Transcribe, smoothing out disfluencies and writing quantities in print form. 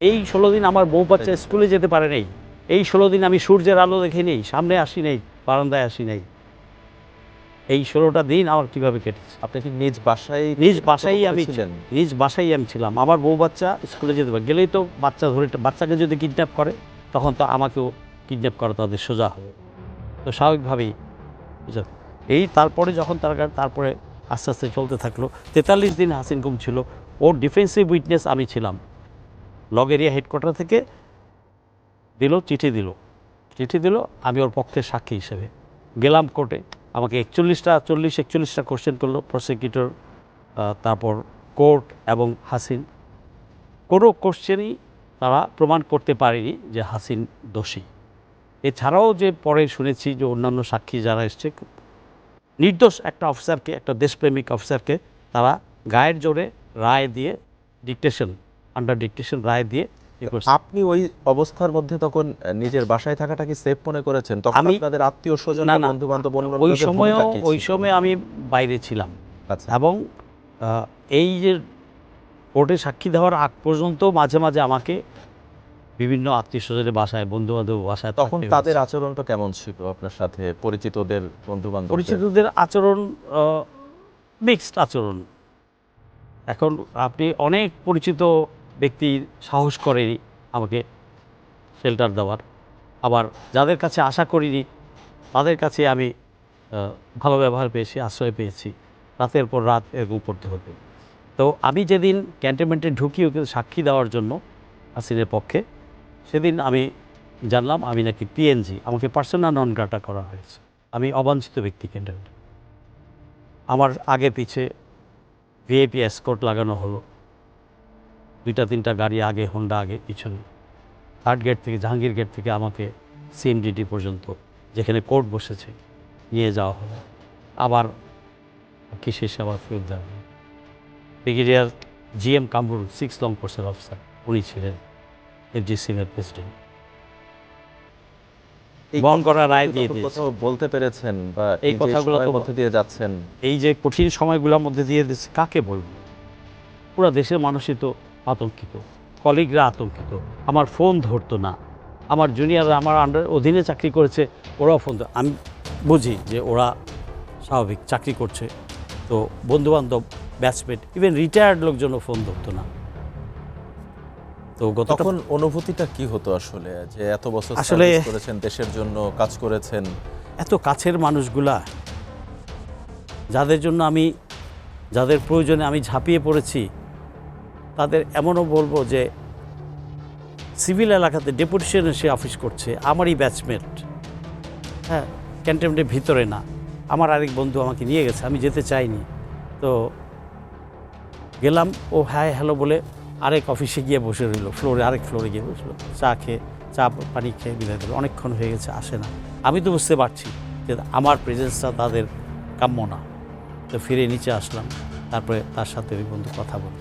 এই 16 দিন আমার বউ বাচ্চা স্কুলে যেতে পারে নাই। এই 16 দিন আমি সূর্যের আলো দেখি নাই, সামনে আসি নাই, বারান্দায় আসি নাই। এই 16টা দিন আমার কীভাবে কেটেছে। আপনি কি নিজ বাসায় নিজ বাসায় আমি ছিলাম। আমার বউ বাচ্চা স্কুলে যেতে পারে, গেলেই তো বাচ্চা ধরে, বাচ্চাকে যদি কিডন্যাপ করে তখন তো আমাকেও কিডন্যাপ করা তাদের সোজা হবে। তো স্বাভাবিকভাবেই এই তারপরে যখন তারপরে আস্তে আস্তে চলতে থাকলো। 43 দিন হাসিন গুম ছিল। ওর ডিফেন্সিভ উইটনেস আমি ছিলাম। লগ এরিয়া হেডকোয়ার্টার থেকে চিঠি দিল, আমি ওর পক্ষে সাক্ষী হিসেবে গেলাম কোর্টে। আমাকে 41টা কোশ্চেন করলো প্রসিকিউটর, তারপর কোর্ট এবং হাসিন। কোনো কোশ্চেনই তারা প্রমাণ করতে পারেনি যে হাসিন দোষী। এছাড়াও যে পরে শুনেছি যে অন্যান্য সাক্ষী যারা এসছে, নির্দোষ একটা অফিসারকে, একটা দেশপ্রেমিক অফিসারকে তারা গায়ের জোরে রায় দিয়ে আন্ডার ডিকটেশন রায় দিয়ে। আপনি ওই অবস্থার মধ্যে তখন নিজের বাসায় থাকাটা কি সেফ মনে করেছেন? তখন আপনাদের আত্মীয় স্বজন, বন্ধু বান্ধব, ওই সময় আমি বাইরে ছিলাম। আচ্ছা। এবং এই যে কোর্টে সাক্ষী দেওয়ার আগ পর্যন্ত মাঝে মাঝে আমাকে বিভিন্ন আত্মীয় স্বজনের বাসায়, বন্ধু বান্ধব বাসায়, তখন তাদের আচরণটা কেমন ছিল আপনার সাথে? পরিচিতদের, বন্ধু বান্ধব? পরিচিতদের আচরণ মিক্সড আচরণ। এখন আপনি অনেক পরিচিত ব্যক্তি সাহস করেনি আমাকে শেল্টার দেওয়ার, আবার যাদের কাছে আশা করিনি তাদের কাছে আমি ভালো ব্যবহার পেয়েছি, আশ্রয় পেয়েছি। রাতের পর রাত এরকম পড়তে হতো। তো আমি যেদিন ক্যান্টনমেন্টে ঢুকি ওকে সাক্ষী দেওয়ার জন্য হাসিনের পক্ষে, সেদিন আমি জানলাম আমি নাকি পিএনজি, আমাকে পার্সোনা নন গ্রাটা করা হয়েছে। আমি অবাঞ্ছিত ব্যক্তি ক্যান্টনমেন্টে। আমার আগে পিছে ভিআইপি এসকর্ট লাগানো হলো, 2-3টা গাড়ি আগে, হোন্ডা আগে, পিছনে। থার্ড গেট থেকে, জাহাঙ্গীর গেট থেকে আমাকে সিএমডিটি পর্যন্ত, যেখানে কোর্ট বসেছে, নিয়ে যাওয়া হলো। আবার কিসের সেবা ফেরত দেওয়া হলো। ব্রিগেডিয়ার GM কামরুল, 6 লং কোর্সের অফিসার, উনি ছিলেন FGCনের প্রেসিডেন্ট। বহন করা রায় দিয়ে দিয়েছে। বলতে পেরেছেন বা এই কথাগুলো মধ্যে দিয়ে যাচ্ছেন, এই যে কঠিন সময়গুলোর মধ্যে দিয়ে দিচ্ছে, কাকে বলবো? পুরো দেশের মানুষই তো আতঙ্কিত, কলিগরা আতঙ্কিত। আমার ফোন ধরতো না। আমার জুনিয়ররা আমার অধীনে চাকরি করেছে, ওরাও ফোন ধর। আমি বুঝি যে ওরা স্বাভাবিক চাকরি করছে, তো বন্ধুবান্ধব, ব্যাচমেট, ইভেন রিটায়ার্ড লোকজনও ফোন ধরতো না। তো তখন অনুভূতিটা কি হতো আসলে, যে এত বছর আসলে করেছেন, দেশের জন্য কাজ করেছেন, এত কাছের মানুষগুলা, যাদের প্রয়োজনে আমি ঝাঁপিয়ে পড়েছি, তাদের এমনও বলবো যে সিভিল এলাকাতে ডেপুটেশন এসে অফিস করছে, আমারই ব্যাচমেট, হ্যাঁ, ক্যান্টনমেন্টের ভিতরে না। আমার আরেক বন্ধু আমাকে নিয়ে গেছে, আমি যেতে চাইনি। তো গেলাম, ও হ্যাঁ হ্যালো বলে আরেক অফিসে গিয়ে বসে রইল, আরেক ফ্লোরে গিয়ে বসলো, চা পানি খেয়ে বিদায় দিল। অনেকক্ষণ হয়ে গেছে, আসে না। আমি তো বুঝতে পারছি যে আমার প্রেজেন্সটা তাদের কাম্য না। তো ফিরে নিচে আসলাম, তারপরে তার সাথে ওই বন্ধু কথা বলল।